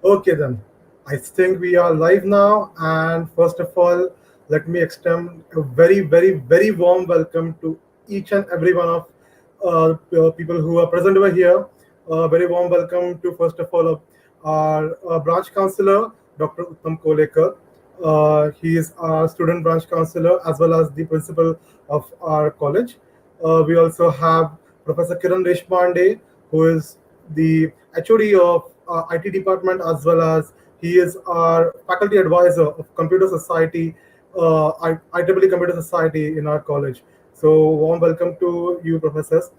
Okay, then. I think we are live now. And first of all, let me extend a very, very, very warm welcome to each and every one of people who are present over here. Very warm welcome to, first of all, our branch counselor, Dr. Uttam Kolekar. He is our student branch counselor as well as the principal of our college. We also have Professor Kiran Deshpande, who is the HOD of IT department, as well as he is our faculty advisor of Computer Society, IEEE Computer Society in our college. So warm welcome to you, professors.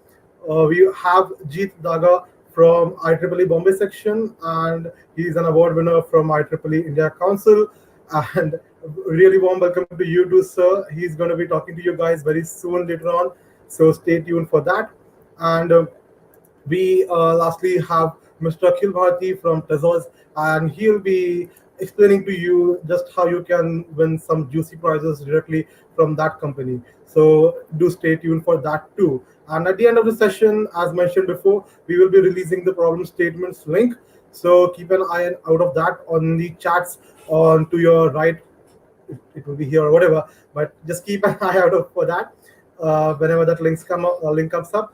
We have Jeet Daga from IEEE Bombay section, and he's an award winner from IEEE India Council. And really warm welcome to you too, sir. He's going to be talking to you guys very soon later on. So stay tuned for that. And we lastly have Mr. Akhil Bharti from Tezos, and he'll be explaining to you just how you can win some juicy prizes directly from that company. So do stay tuned for that too. And at the end of the session, as mentioned before, we will be releasing the problem statements link. So keep an eye out of that on the chats on to your right. It will be here or whatever, but just keep an eye out for that. Whenever that link comes up,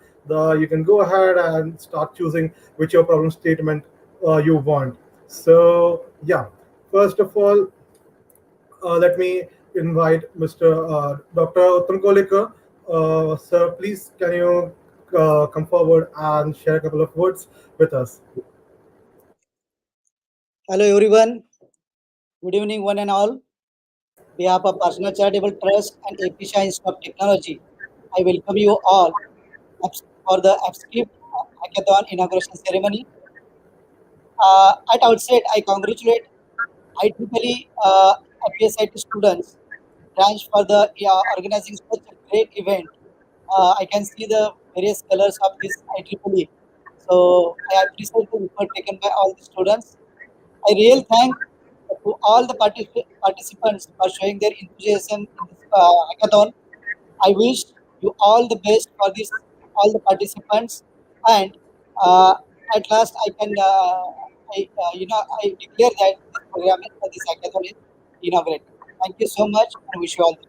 you can go ahead and start choosing which your problem statement you want. So yeah, first of all, let me invite Mr. Dr. Uttam Kolekar. Sir, please can you come forward and share a couple of words with us? Hello everyone. Good evening one and all. On behalf of Personal Charitable Trust and AP Institute of Technology, I welcome you all for the ApSCRIPT-Hackathon inauguration ceremony. At outset, I congratulate IEEE APSIT students branch for the organizing such a great event. I can see the various colors of this IEEE. So I appreciate the effort taken by all the students. I really thank to all the participants for showing their enthusiasm in this hackathon. I wish you all the best for this, all the participants, and uh, at last I declare that this program this hackathon is inaugurated. Thank you so much, and wish you all the best.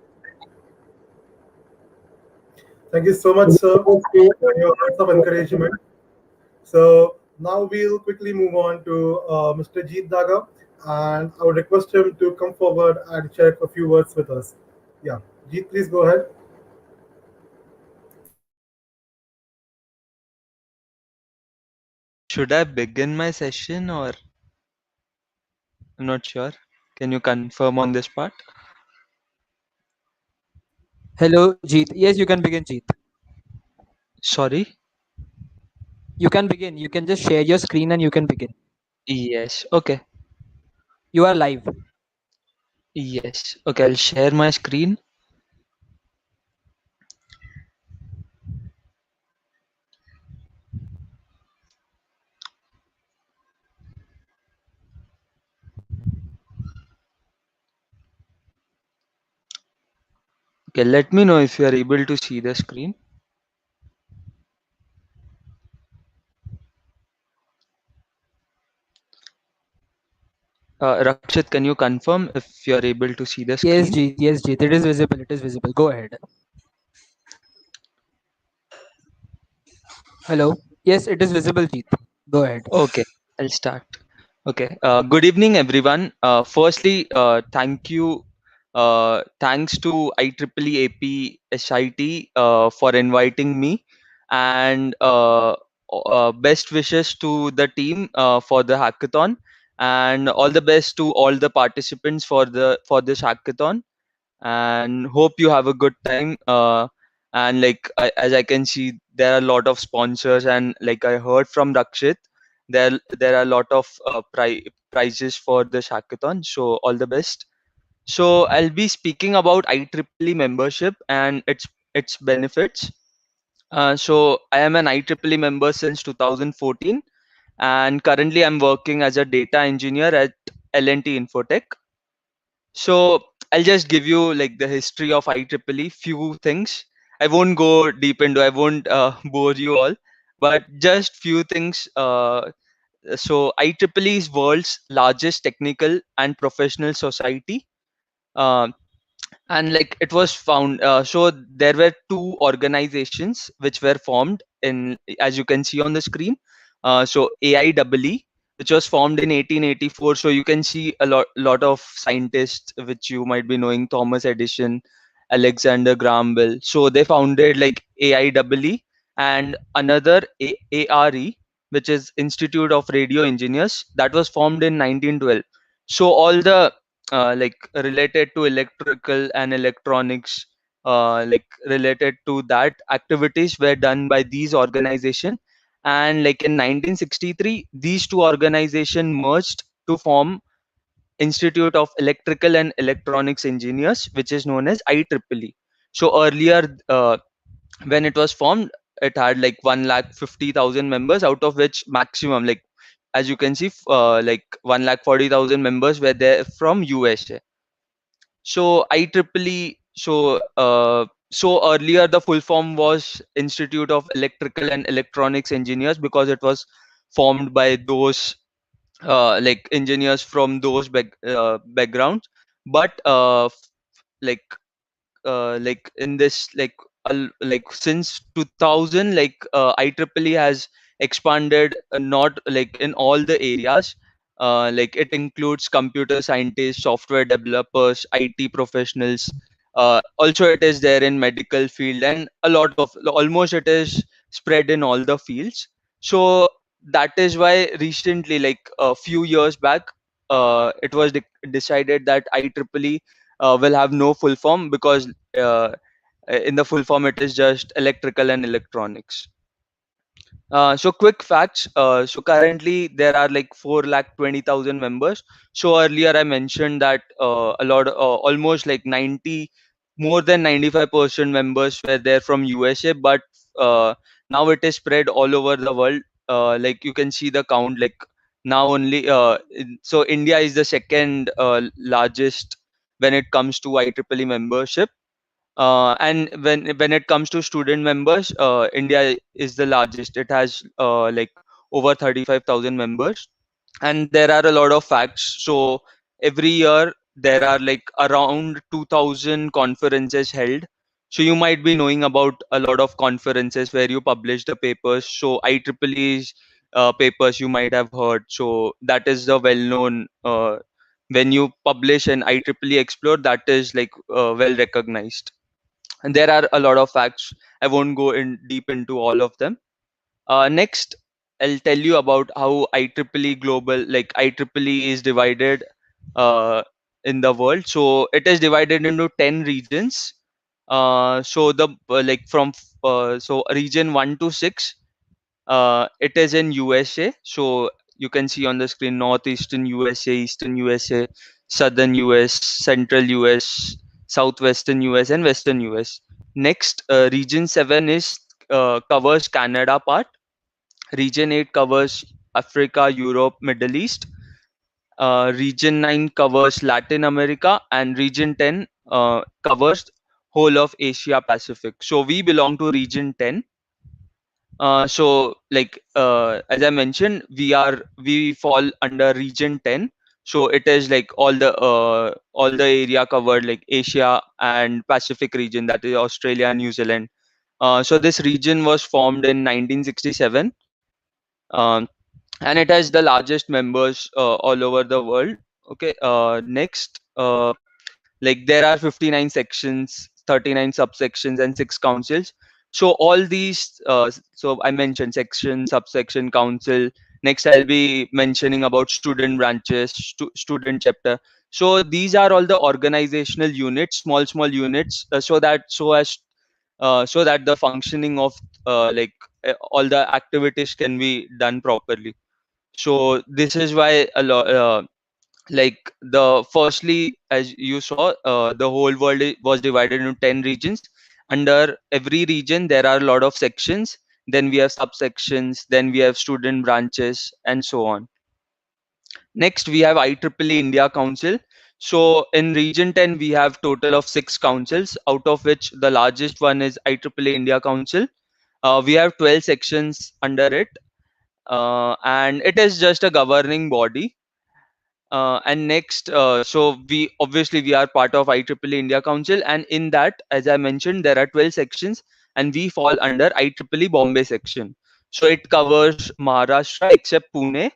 Thank you so much, sir, for your words of encouragement. So now we'll quickly move on to Mr. Jeet Daga, and I would request him to come forward and share a few words with us. Yeah, Jeet, please go ahead. Should I begin my session or I'm not sure. Can you confirm on this part? Hello, Jeet. Yes, you can begin, Jeet. Sorry? You can begin. You can just share your screen and you can begin. Yes. Okay. You are live. Yes. Okay, I'll share my screen. Okay, let me know if you are able to see the screen. Rakshit, can you confirm if you are able to see the Yes, screen? Jeet. Yes, Jeet. It is visible. It is visible. Go ahead. Hello. Yes, it is visible, Jeet. Go ahead. Okay, I'll start. Okay. Good evening, everyone. Firstly, thanks to IEEE AP SIT for inviting me, and best wishes to the team for the hackathon, and all the best to all the participants for this hackathon, and hope you have a good time. And like as I can see, there are a lot of sponsors, and like I heard from Rakshit, there are a lot of prizes for this hackathon. So all the best. So I'll be speaking about IEEE membership and its benefits. So I am an IEEE member since 2014, and currently I'm working as a data engineer at L&T Infotech. So I'll just give you like the history of IEEE, few things. I won't go deep into, I won't bore you all, but just few things so IEEE is world's largest technical and professional society. Um and like it was found, so there were two organizations which were formed in, as you can see on the screen. So AIEE, which was formed in 1884. So you can see a lot of scientists which you might be knowing: Thomas Edison, Alexander Graham Bell. So they founded like AIEE. And another ARE, which is Institute of Radio Engineers, that was formed in 1912. So all the like related to electrical and electronics, like related to that activities were done by these organization. And like in 1963, these two organization merged to form Institute of Electrical and Electronics Engineers, which is known as IEEE. So earlier, when it was formed, it had like 1,50,000 members, out of which maximum, like as you can see, like 1,40,000 members were there from USA. So IEEE, so earlier the full form was Institute of Electrical and Electronics Engineers, because it was formed by those like engineers from those backgrounds. But like like in this like since 2000, like IEEE has expanded, not like in all the areas. Like it includes computer scientists, software developers, IT professionals. Also it is there in medical field, and a lot of, almost it is spread in all the fields. So that is why recently, like a few years back, it was decided that IEEE will have no full form, because uh, in the full form it is just electrical and electronics. So quick facts. So currently there are like 4,20,000 members. So earlier I mentioned that almost like 90, more than 95% members were there from USA, but now it is spread all over the world. Like you can see the count. Like now only, so India is the second largest when it comes to IEEE membership. And when it comes to student members, India is the largest. It has like over 35,000 members. And there are a lot of facts. So every year there are like around 2,000 conferences held. So you might be knowing about a lot of conferences where you publish the papers. So IEEE's papers you might have heard. So that is the well-known, when you publish an IEEE Explore, that is like well recognized. And there are a lot of facts. I won't go in deep into all of them. Next, I'll tell you about how IEEE global, like IEEE is divided uh, in the world. So it is divided into 10 regions. So the like from so region 1 to 6, it is in USA. So you can see on the screen: northeastern USA, eastern USA, southern US, central US, southwestern US, and western US. Next, region 7 is covers Canada part. Region 8 covers Africa, Europe, Middle East. Region 9 covers Latin America, and region 10 covers whole of Asia Pacific. So we belong to region 10. So like as I mentioned, we fall under region 10. So it is like all the area covered, like Asia and Pacific region, that is Australia and New Zealand. So this region was formed in 1967. um, and it has the largest members all over the world. Okay. Next, like there are 59 sections, 39 subsections, and 6 councils. So all these, so I mentioned section, subsection, council. Next I'll be mentioning about student branches, student chapter. So these are all the organizational units, small units, so that the functioning of all the activities can be done properly. So this is why a lot, like the firstly, as you saw, the whole world was divided into 10 regions. Under every region there are a lot of sections, then we have subsections, then we have student branches, and so on. Next we have IEEE India Council. So in region 10 we have total of 6 councils, out of which the largest one is IEEE India Council. We have 12 sections under it. and it is just a governing body. And next, so we are part of IEEE India Council, and in that, as I mentioned, there are 12 sections, and we fall under IEEE Bombay section. So it covers Maharashtra except Pune,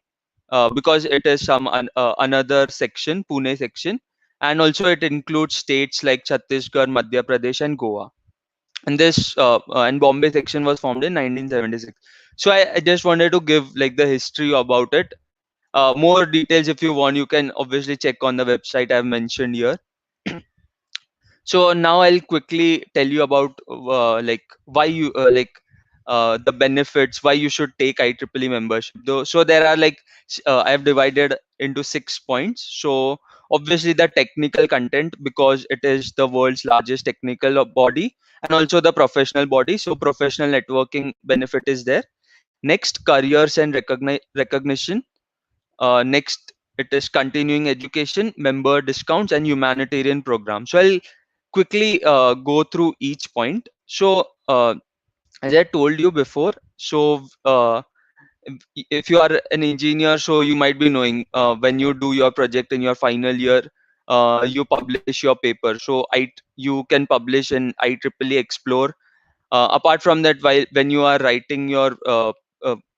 because it is another section, Pune section, and also it includes states like Chhattisgarh, Madhya Pradesh, and Goa. And and Bombay section was formed in 1976. So I just wanted to give like the history about it. More details, if you want, you can obviously check on the website I've mentioned here. So now I'll quickly tell you about like why you the benefits, why you should take IEEE membership. Though, so there are like I've divided into 6 points. So obviously the technical content, because it is the world's largest technical body, and also the professional body. So professional networking benefit is there. Next, careers and recognition. Next, it is continuing education, member discounts, and humanitarian programs. So I'll quickly go through each point. So as I told you before, so if you are an engineer, so you might be knowing when you do your project in your final year, you publish your paper. So you can publish in IEEE Explore. Apart from that, when you are writing your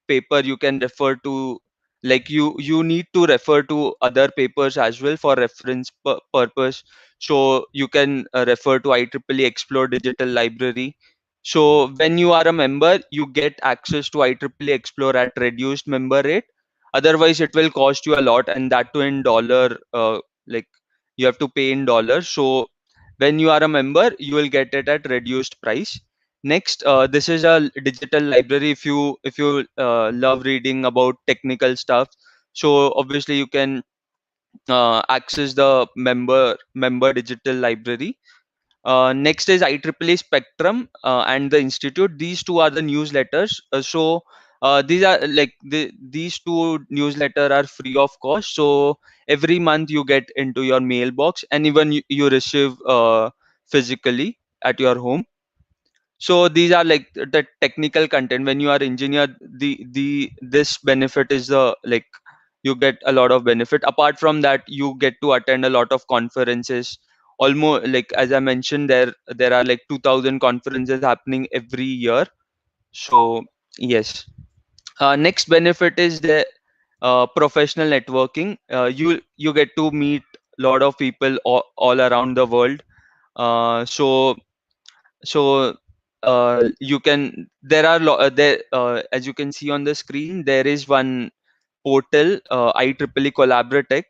paper, you can refer to, like, you need to refer to other papers as well for reference purpose. So you can refer to IEEE Explore Digital Library. So when you are a member, you get access to IEEE Explore at reduced member rate. Otherwise it will cost you a lot, and that too in dollar, like you have to pay in dollars. So when you are a member, you will get it at reduced price. Next, this is a digital library. If you love reading about technical stuff, so obviously you can access the member digital library. Next is IEEE Spectrum and the Institute. These two are the newsletters. These are like these two newsletter are free of cost. So every month you get into your mailbox, and even you receive physically at your home. So these are like the technical content. When you are engineer, the this benefit is the, like, you get a lot of benefit. Apart from that, you get to attend a lot of conferences. Almost, like as I mentioned, there are like 2000 conferences happening every year. So yes. Next benefit is the professional networking. You get to meet a lot of people all around the world. So you can there are there as you can see on the screen, there is one portal, IEEE Collaboratech.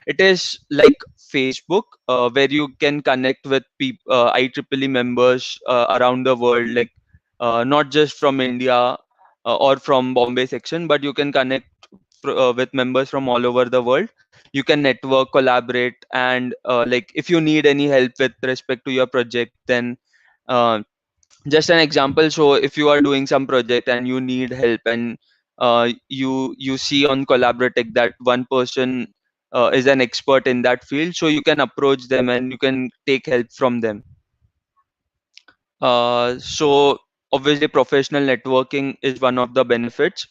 It is like Facebook, where you can connect with IEEE members around the world, like not just from India or from Bombay section, but you can connect with members from all over the world. You can network, collaborate, and like if you need any help with respect to your project, then uh, just an example. So if you are doing some project and you need help, and you see on Collaboratech that one person is an expert in that field, so you can approach them and you can take help from them. So obviously professional networking is one of the benefits.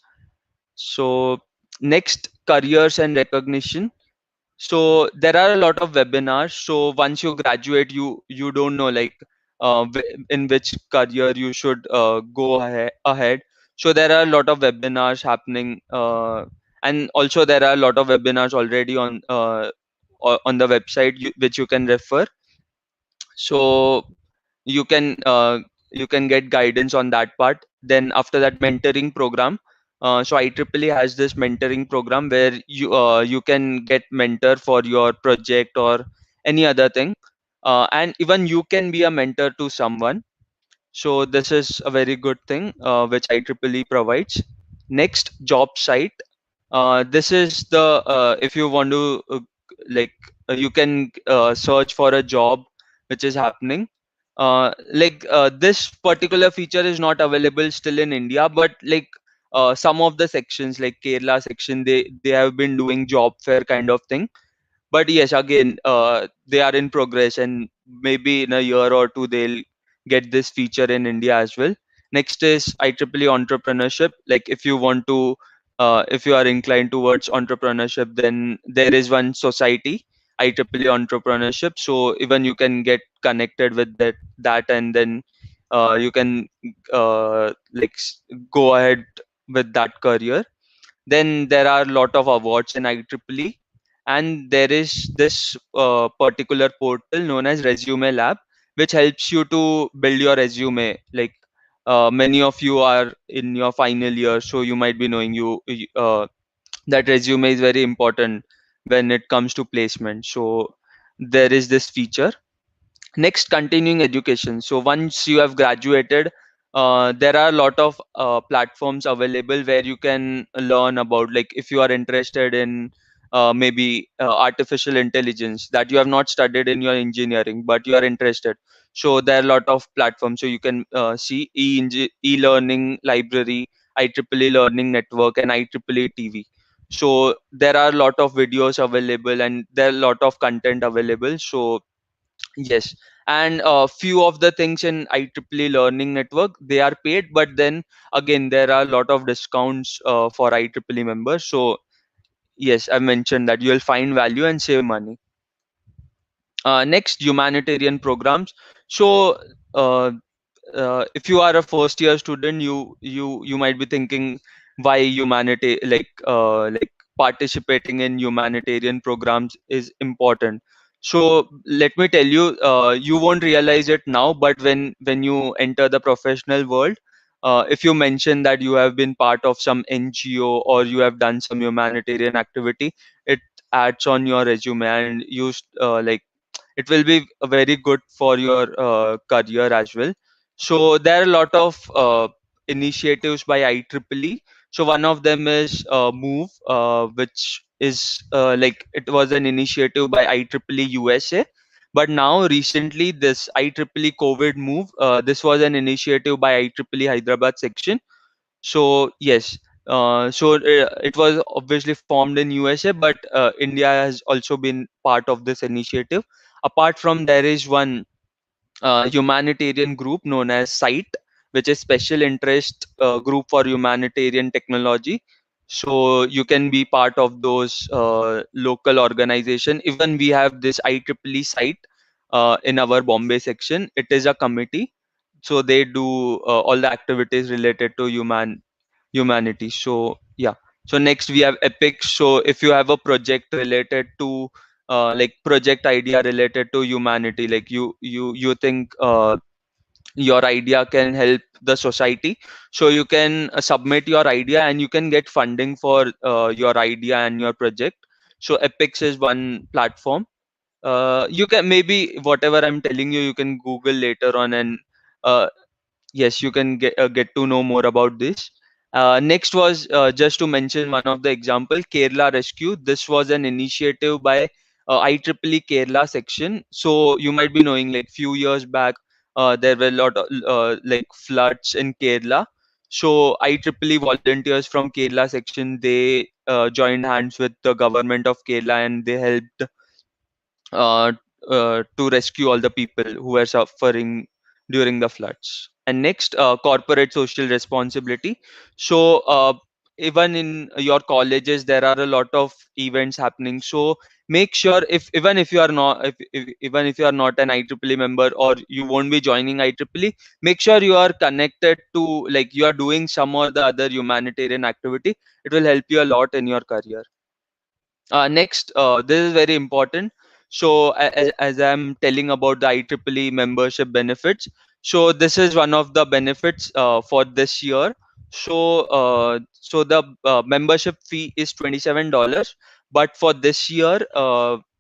So next, careers and recognition. So there are a lot of webinars. So once you graduate, you don't know, like in which career you should go ahead. So there are a lot of webinars happening, and also there are a lot of webinars already on the website, which you can refer. So you can you can get guidance on that part. Then after that, mentoring program. So IEEE has this mentoring program where you can get mentor for your project or any other thing, and even you can be a mentor to someone. So this is a very good thing which IEEE provides. Next, job site. This is the if you want to like you can search for a job which is happening. This particular feature is not available still in India, but like some of the sections, like Kerala section, they have been doing job fair kind of thing. But yes, again, they are in progress, and maybe in a year or two they'll get this feature in India as well. Next is IEEE entrepreneurship. Like if you want to if you are inclined towards entrepreneurship, then there is one society, IEEE Entrepreneurship. So even you can get connected with that, and then you can go ahead with that career. Then there are a lot of awards in IEEE, and there is this particular portal known as Resume Lab, which helps you to build your resume. Like many of you are in your final year, so you might be knowing that resume is very important when it comes to placement. So there is this feature. Next, continuing education. So once you have graduated, there are a lot of platforms available where you can learn about, like if you are interested in maybe artificial intelligence that you have not studied in your engineering but you are interested. So there are a lot of platforms, so you can see e-learning library, IEEE learning network, and IEEE TV. So there are a lot of videos available and there are a lot of content available. So yes, and few of the things in IEEE Learning Network, they are paid, but then again there are a lot of discounts for IEEE members. So yes, I mentioned that you'll find value and save money. Next, humanitarian programs. So uh, if you are a first year student, you might be thinking why humanity, like participating in humanitarian programs is important. So let me tell you, you won't realize it now, but when you enter the professional world, if you mention that you have been part of some NGO or you have done some humanitarian activity, it adds on your resume, and it will be very good for your career as well. So there are a lot of initiatives by IEEE. So one of them is Move, which is it was an initiative by IEEE USA. But now recently, this IEEE COVID Move, this was an initiative by IEEE Hyderabad section. So yes, it was obviously formed in USA, but India has also been part of this initiative. Apart from, there is one humanitarian group known as SITE, which is Special Interest Group for Humanitarian Technology. So you can be part of those local organization. Even we have this IEEE site in our Bombay section. It is a committee, so they do all the activities related to humanity. So yeah. So next we have Epics. So if you have a project related to project idea related to humanity, like you think your idea can help the society, so you can submit your idea and you can get funding for your idea and your project. So Epics is one platform. You can, maybe whatever I'm telling you, you can Google later on, and uh, yes, you can get to know more about this. Next was, just to mention one of the example, Kerala Rescue. This was an initiative by IEEE Kerala section. So you might be knowing, like few years back, there were a lot of floods in Kerala. So IEEE volunteers from Kerala section, they joined hands with the government of Kerala, and they helped uh, to rescue all the people who were suffering during the floods. And next, corporate social responsibility. So even in your colleges, there are a lot of events happening. So make sure, if even if you are not, even if you are not an IEEE member or you won't be joining IEEE, make sure you are connected to, like you are doing some or the other humanitarian activity. It will help you a lot in your career. Next, this is very important. So as I'm telling about the IEEE membership benefits, so this is one of the benefits for this year. So the membership fee is $27, but for this year,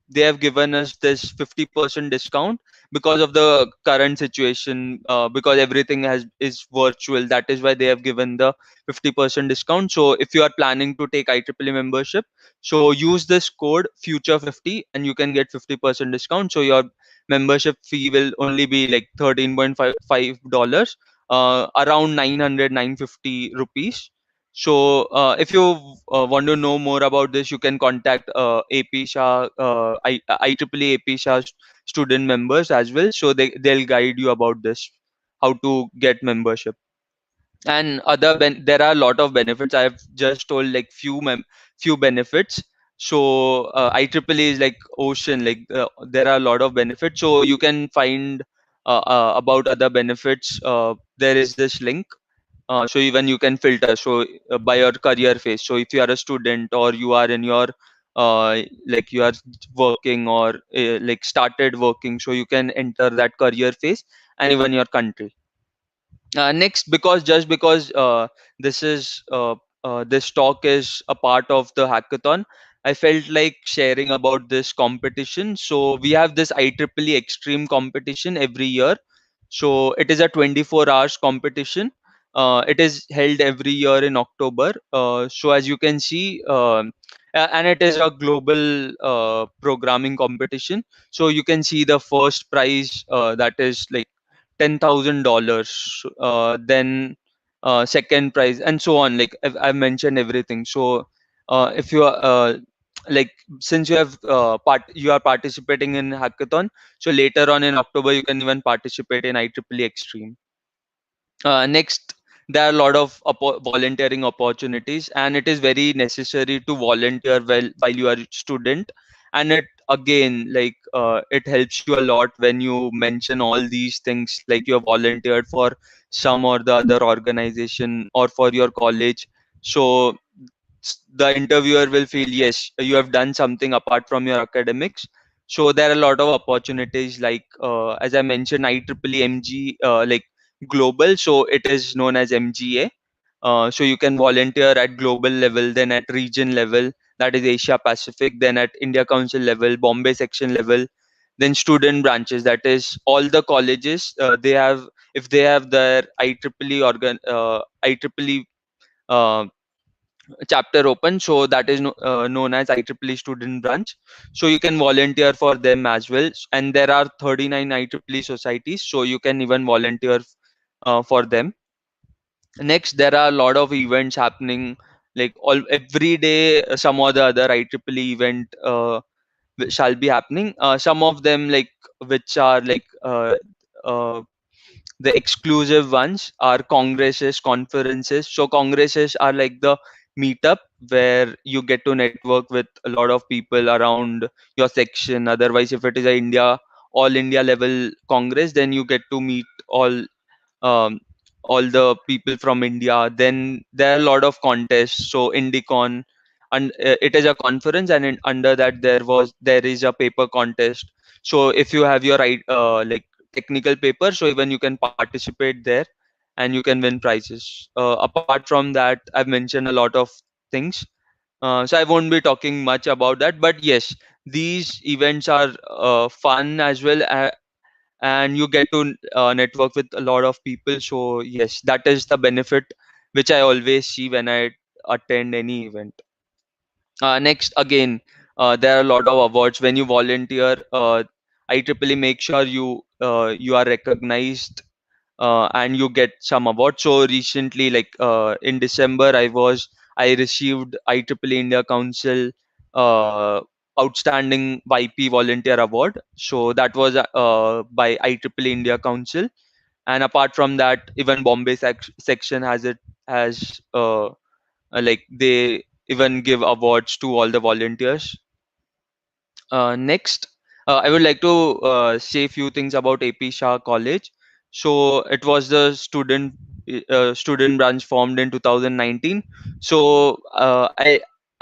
they have given us this 50% discount because of the current situation. Because everything is virtual, that is why they have given the 50% discount. So if you are planning to take IEEE membership, so use this code future50 and you can get 50% discount. So your membership fee will only be like $13.55, around 950 rupees. So if you want to know more about this, you can contact AP Shah, IEEE AP Shah student members as well. So they'll guide you about this, how to get membership. And there are a lot of benefits. I have just told like few benefits. So IEEE is like ocean, like there are a lot of benefits, so you can find about other benefits. There is this link, so even you can filter, so by your career phase. So if you are a student, or you are in your like you are working, or like started working, so you can enter that career phase, and even your country. Next, because just because this is this talk is a part of the hackathon, I felt like sharing about this competition. So we have this IEEE Extreme competition every year. So it is a 24 hours competition. It is held every year in October. So as you can see, and it is a global programming competition. So you can see the first prize, that is like $10,000. Then second prize, and so on. Like I've mentioned everything. So if you are like since you are participating in hackathon, so later on in October you can even participate in IEEE Extreme. Next, there are a lot of volunteering opportunities, and it is very necessary to volunteer while you are a student. And it again, like it helps you a lot when you mention all these things, like you have volunteered for some or the other organization or for your college. So the interviewer will feel, yes, you have done something apart from your academics. So there are a lot of opportunities, like as I mentioned, IEEE MG, like global, so it is known as MGA. So you can volunteer at global level, then at region level, that is Asia Pacific, then at India Council level, Bombay section level, then student branches, that is all the colleges. They have, if they have their IEEE uh, chapter open, so that is known as IEEE student branch. So you can volunteer for them as well. And there are 39 IEEE societies, so you can even volunteer for them. Next, there are a lot of events happening, like all every day. Some or the other IEEE event shall be happening. Some of them, like which are like the exclusive ones, are congresses, conferences. So congresses are like the meetup where you get to network with a lot of people around your section. Otherwise, if it is a all India level congress, then you get to meet um, all the people from India. Then there are a lot of contests. So IndieCon, and it is a conference, and under that there is a paper contest. So if you have your like technical paper, so even you can participate there, and you can win prizes. Apart from that, I've mentioned a lot of things. So I won't be talking much about that, but yes, these events are fun as well. And you get to network with a lot of people. So yes, that is the benefit which I always see when I attend any event. Next, again, there are a lot of awards when you volunteer. IEEE make sure you are recognized, and you get some awards. So recently, like in December, I received IEEE India Council uh, Outstanding YP Volunteer Award. So that was by IEEE India Council. And apart from that, even Bombay section has like they even give awards to all the volunteers. Next, I would like to say a few things about AP Shah College. So it was the student branch formed in 2019. So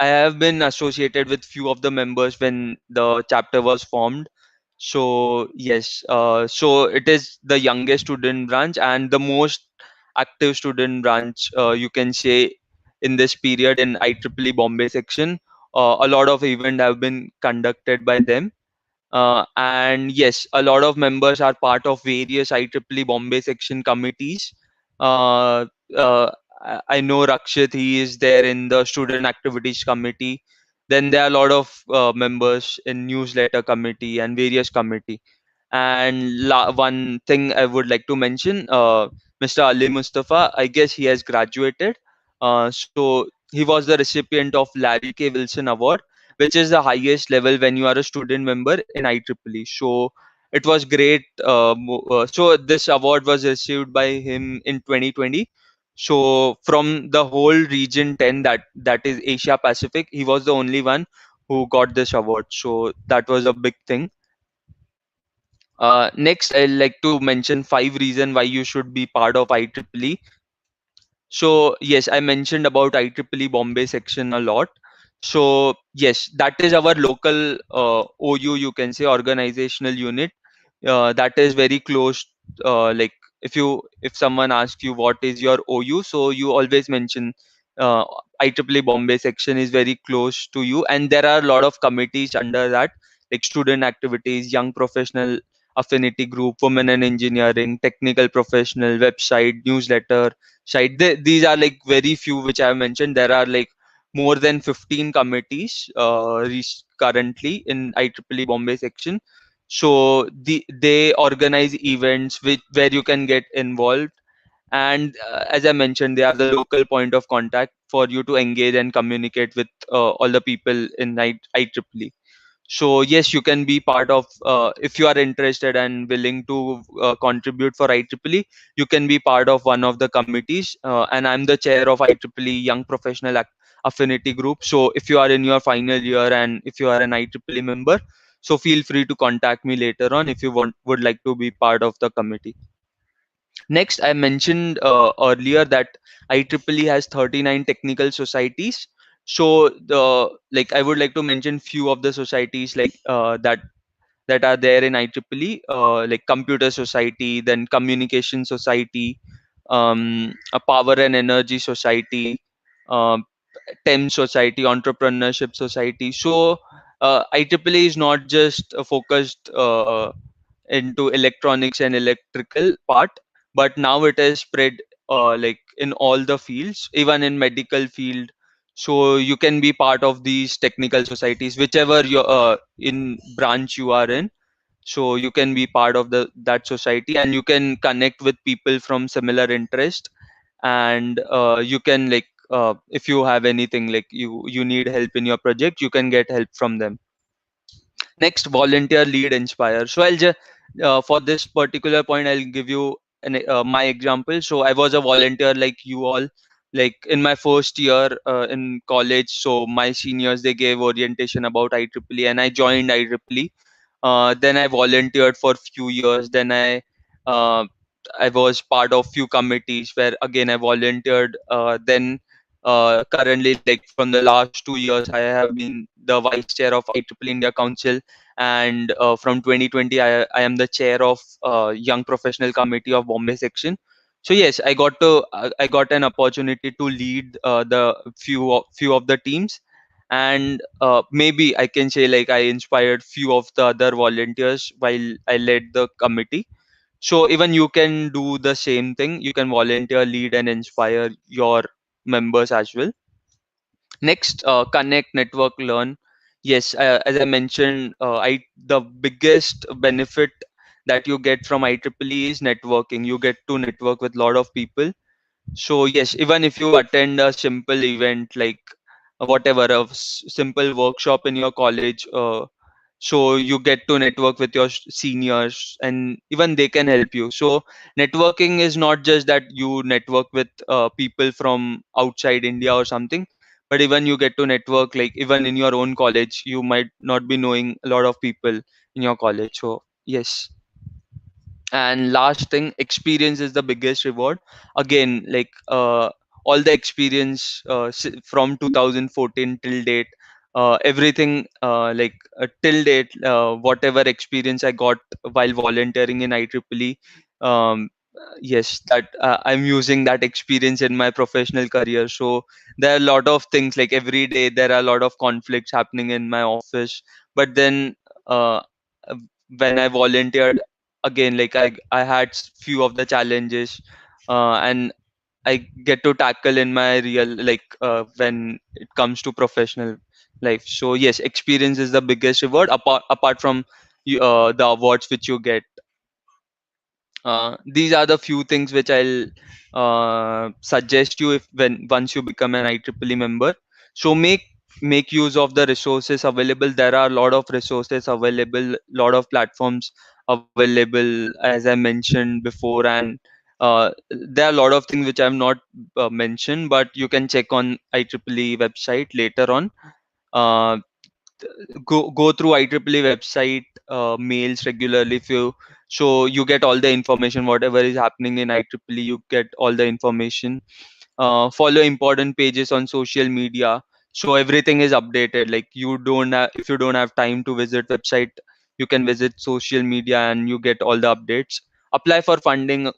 I have been associated with few of the members when the chapter was formed. So yes, so it is the youngest student branch and the most active student branch, you can say, in this period in IEEE Bombay section. A lot of events have been conducted by them. And yes, a lot of members are part of various IEEE Bombay section committees. Uh, uh, I know Rakshit, he is there in the student activities committee. Then there are a lot of members in newsletter committee and various committee. And one thing I would like to mention, Mr. Ali Mustafa, I guess he has graduated. So he was the recipient of Larry K. Wilson Award, which is the highest level when you are a student member in IEEE. So it was great. So this award was received by him in 2020. So from the whole region 10, that is Asia Pacific, he was the only one who got this award. So that was a big thing. Next, I'd like to mention 5 reasons why you should be part of IEEE. So yes, I mentioned about IEEE Bombay section a lot. So yes, that is our local OU, you can say, organizational unit. That is very close. Like if someone asks you what is your OU, so you always mention uh, IEEE Bombay section is very close to you, and there are a lot of committees under that, like student activities, young professional affinity group, women in engineering, technical professional, website, newsletter site. These are like very few which I have mentioned. There are like more than 15 committees currently in IEEE Bombay section. So they organize events where you can get involved, and as I mentioned, they are the local point of contact for you to engage and communicate with all the people in IEEE. So yes, you can be part of, if you are interested and willing to contribute for IEEE, you can be part of one of the committees, and I'm the chair of IEEE Young Professional Affinity Group. So if you are in your final year and if you are an IEEE member, so feel free to contact me later on if you would like to be part of the committee. Next, I mentioned earlier that IEEE has 39 technical societies. So I would like to mention few of the societies that are there in IEEE, like Computer Society, then Communication Society, a Power and Energy Society, um, TEM Society, Entrepreneurship Society. So IEEE is not just focused into electronics and electrical part, but now it is spread like in all the fields, even in medical field. So you can be part of these technical societies, whichever your in branch you are in. So you can be part of that society, and you can connect with people from similar interest, and you can if you have anything, like you need help in your project, you can get help from them. Next, volunteer, lead, inspire. So I'll just for this particular point, I'll give you my example. So I was a volunteer like you all, like in my first year in college. So my seniors, they gave orientation about IEEE, and I joined IEEE. Then I volunteered for few years. Then uh, I was part of few committees where again I volunteered. Then currently, like from the last 2 years, I have been the vice chair of IEEE India Council, and from 2020, I am the chair of Young Professional Committee of Bombay section. So yes, I got an opportunity to lead the few of the teams, and maybe I can say like I inspired few of the other volunteers while I led the committee. So even you can do the same thing. You can volunteer, lead, and inspire your members as well. Next, connect, network, learn. Yes, as I mentioned, I the biggest benefit that you get from IEEE is networking. You get to network with a lot of people. So yes, even if you attend a simple event like whatever, simple workshop in your college, so you get to network with your seniors, and even they can help you. So networking is not just that you network with people from outside India or something, but even you get to network, like even in your own college, you might not be knowing a lot of people in your college. So yes. And last thing, experience is the biggest reward. Again, like all the experience from 2014 till date, everything till date, whatever experience I got while volunteering in IEEE, yes, that I'm using that experience in my professional career. So there are a lot of things, like every day there are a lot of conflicts happening in my office, but then uh, when I volunteered, again, like I had few of the challenges, and I get to tackle in my real, when it comes to professional life. So yes, experience is the biggest reward, apart from the awards which you get. These are the few things which I'll suggest you if when once you become an IEEE member. So make use of the resources available. There are a lot of resources available, lot of platforms available, as I mentioned before, and There are a lot of things which I have not mentioned, but you can check on IEEE website later on. Uh, go through IEEE website, mails regularly. If you so you get all the information, whatever is happening in IEEE, you get all the information. Follow important pages on social media, so everything is updated. Like you don't have, if you don't have time to visit website, you can visit social media and you get all the updates. Apply for funding,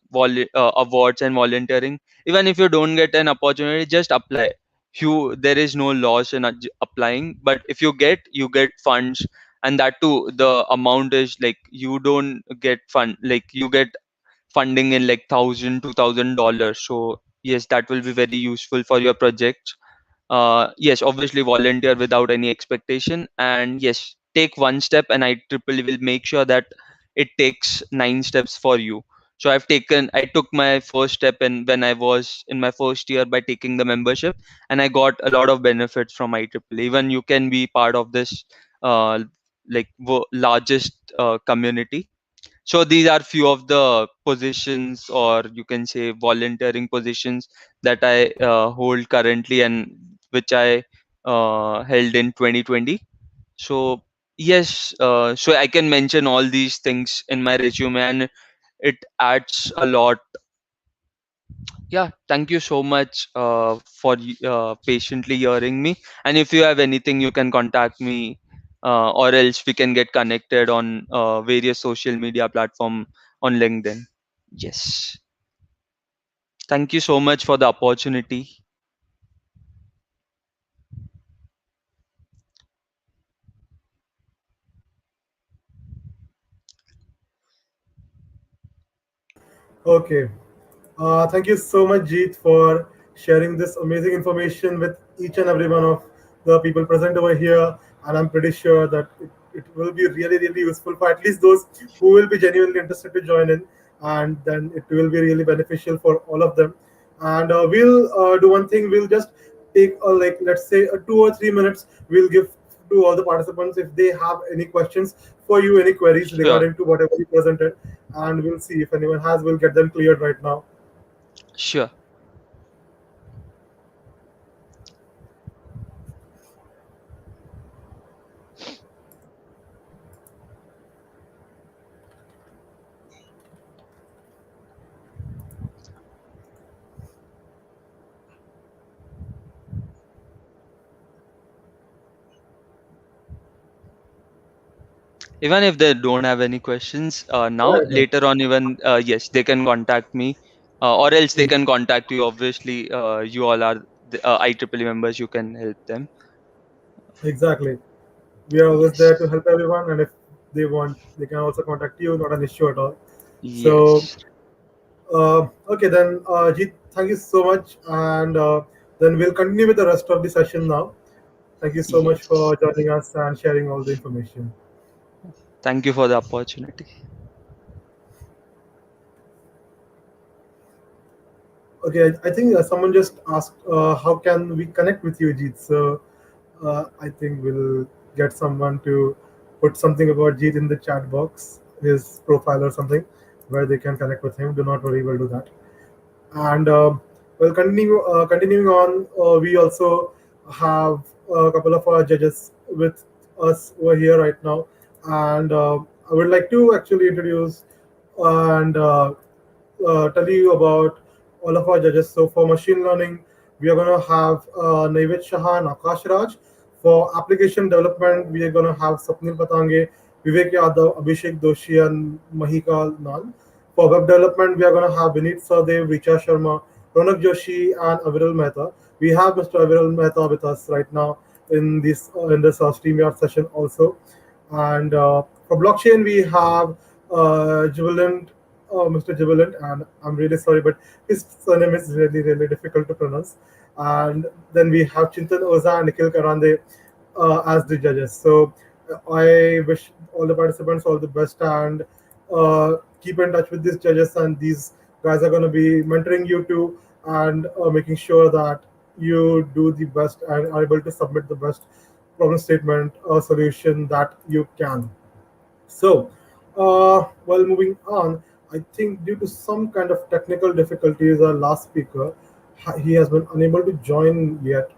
awards and volunteering. Even if you don't get an opportunity, just apply. There is no loss in applying, but if you get funds. And that too, the amount is like, you don't get fund, like you get funding in like $1,000 $2,000. So yes, that will be very useful for your projects. Yes, obviously volunteer without any expectation, and yes, take one step, and IEEE will make sure that it takes 9 steps for you. So I took my first step in when I was in my first year by taking the membership, and I got a lot of benefits from IEEE. Even you can be part of this uh, largest community. So these are few of the positions, or you can say volunteering positions, that I hold currently, and which I held in 2020. So yes, so I can mention all these things in my resume, and it adds a lot. Yeah, thank you so much for patiently hearing me. And if you have anything, you can contact me, or else we can get connected on various social media platform on LinkedIn. Yes, thank you so much for the opportunity. Okay. Thank you so much, Jeet, for sharing this amazing information with each and every one of the people present over here. And I'm pretty sure that it will be really, really useful for at least those who will be genuinely interested to join in. And then it will be really beneficial for all of them. And we'll do one thing. We'll just take, like, let's say, 2 or 3 minutes. We'll give to all the participants if they have any questions for you, any queries Sure, regarding to whatever you presented. And we'll see if anyone has, we'll get them cleared right now. sure. Even if they don't have any questions now, Right, right. later on, even yes, they can contact me, or else they can contact you. Obviously, you all are the IEEE members. You can help them. Exactly. We are always there to Yes, help everyone, and if they want, they can also contact you. Not an issue at all. So, yes, okay, then, Jeet, thank you so much, and then we'll continue with the rest of the session now. Thank you so much yes. for joining us and sharing all the information. Thank you for the opportunity. Okay, I think someone just asked, how can we connect with you, Jeet? So, I think we'll get someone to put something about Jeet in the chat box, his profile or something, where they can connect with him. Do not worry, we'll do that. And well, continuing on, we also have a couple of our judges with us over here right now, and I would like to actually introduce and tell you about all of our judges. So for machine learning, we are going to have Naivet Shah and Akash Raj. For application development, we are going to have Sapnil Patange, Vivek Yadav, Abhishek Doshi, and Mahika Nal. For web development, we are going to have Vinit Sadev, Richa Sharma, Ronak Joshi, and Aviral Mehta. We have Mr. Aviral Mehta with us right now in this StreamYard session also. And for blockchain, we have Jubilant, Mr. Jubilant, and I'm really sorry, but his surname is really, really difficult to pronounce. And then we have Chintan Oza and Nikhil Karande as the judges. So I wish all the participants all the best, and keep in touch with these judges. And these guys are going to be mentoring you too, and making sure that you do the best and are able to submit the best problem statement solution that you can. So, well, moving on. I think due to some kind of technical difficulties, our last speaker, he has been unable to join yet.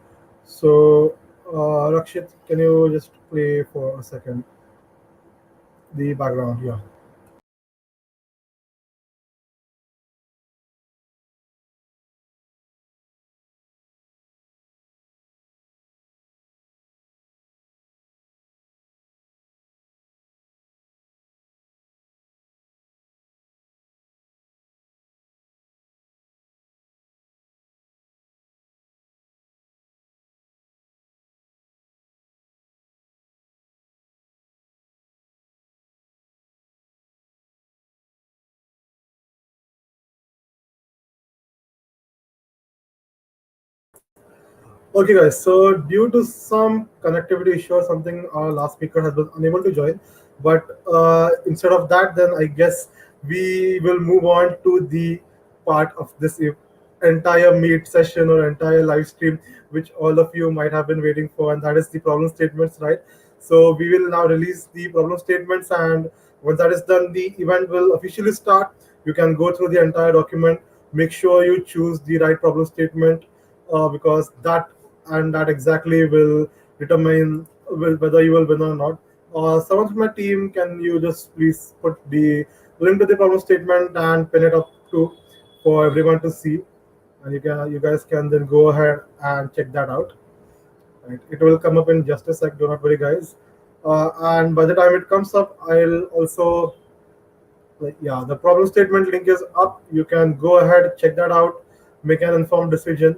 So, Rakshit, can you just play for a second the background? Yeah. Okay, guys. So, due to some connectivity issue or something, our last speaker has been unable to join. But instead of that, then I guess we will move on to the part of this entire meet session or entire live stream, which all of you might have been waiting for, and that is the problem statements, right? So, we will now release the problem statements, and once that is done, the event will officially start. You can go through the entire document. Make sure you choose the right problem statement because that exactly will determine whether you will win or not. Someone from my team, can you just please put the link to the problem statement and pin it up to for everyone to see, and you guys can then go ahead and check that out. Right, it will come up in just a sec. Do not worry, guys. And by the time it comes up, I'll also like yeah, the problem statement link is up. You can go ahead, check that out, make an informed decision.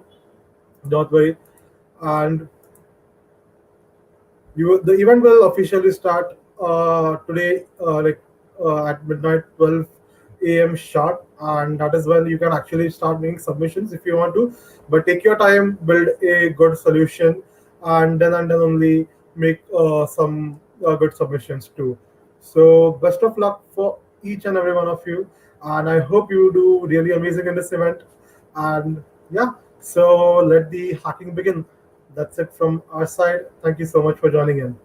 Don't worry. And the event will officially start today, at midnight, 12 a.m. sharp, and that is when you can actually start making submissions if you want to. But take your time, build a good solution, and then only make some good submissions too. So best of luck for each and every one of you, and I hope you do really amazing in this event. And yeah, so let the hacking begin. That's it from our side. Thank you so much for joining in.